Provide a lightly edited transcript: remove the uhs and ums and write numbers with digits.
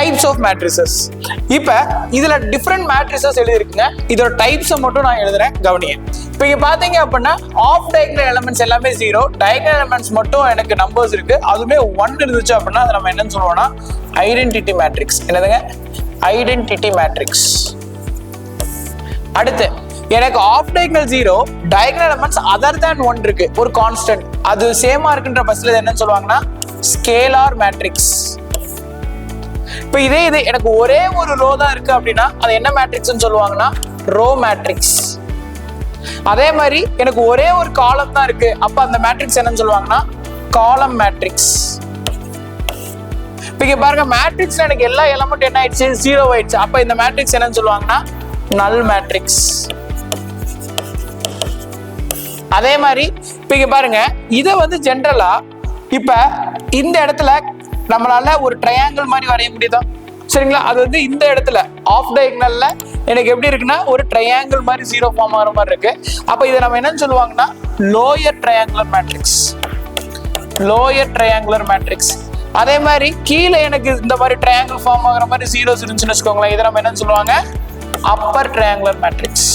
Types of matrices. இப்போ இதுல different matrices எழுதிருக்குங்க. இதோட டைப்ஸை மட்டும் நான் எழுதுறேன், கவனிங்க. இப்போ இங்க பாத்தீங்க அப்படின்னா ஆஃப் டயகனல் எலிமெண்ட்ஸ் எல்லாமே 0, டயகனல் எலிமெண்ட்ஸ் மட்டும் எனக்கு நம்பர்ஸ் இருக்கு, அதுவுமே 1 இருந்துச்சு அப்படின்னா அதை நம்ம என்னன்னு சொல்லுவோம்னா ஐடென்டிட்டி மேட்ரிக்ஸ். என்னதுங்க? Identity matrix. அடுத்து எனக்கு off diagonal 0, diagonal elements other than 1 இருக்கு, ஒரு கான்ஸ்டன்ட், அது சேமா இருக்குன்ற பட்சத்துல என்னன்னு சொல்லுவாங்கன்னா ஸ்கேலார் மேட்ரிக்ஸ். இப்போ இதே எனக்கு ஒரே ஒரு ரோ தான் இருக்கு அப்படின்னா அது என்ன மேட்ரிக்ஸ்னு சொல்லுவாங்கன்னா ரோ மேட்ரிக்ஸ். அதே மாதிரி எனக்கு ஒரே ஒரு காலம் தான் இருக்கு, அப்ப அந்த மேட்ரிக்ஸ் என்னன்னு சொல்லுவாங்கன்னா காலம் மேட்ரிக்ஸ். இப்போ இங்க பாருங்க, மேட்ரிக்ஸ்ல எனக்கு எல்லா எலிமெண்ட் என்ன ஆயிடுச்சு? 0 ஆயிடுச்சு. அப்ப இந்த மேட்ரிக்ஸ் என்னன்னு சொல்லுவாங்கன்னா நல் மேட்ரிக்ஸ். அதே மாதிரி இப்போ இங்க பாருங்க, இதை வந்து ஜென்ரலா இப்ப இந்த இடத்துல நம்மளால ஒரு ட்ரையாங்கிள் மாதிரி வரைய முடியுதா? சரிங்களா? அது வந்து இந்த இடத்துல ஆஃப் டயகனல்ல எனக்கு எப்படி இருக்குன்னா ஒரு ட்ரையாங்கிள் மாதிரி 0 ஃபார்ம் ஆகிற மாதிரி இருக்கு. அப்ப இதை நம்ம என்னன்னு சொல்லுவாங்கன்னா lower triangular matrix. Lower triangular matrix. அதே மாதிரி கீழே எனக்கு இந்த மாதிரி ட்ரையாங்கிள் ஃபார்ம் ஆகிற மாதிரி 0s இருந்துச்சுன்னு வச்சுக்கோங்களேன், இதை நம்ம என்னன்னு சொல்லுவாங்க அப்பர் ட்ரையாங்குலர் மேட்ரிக்ஸ்.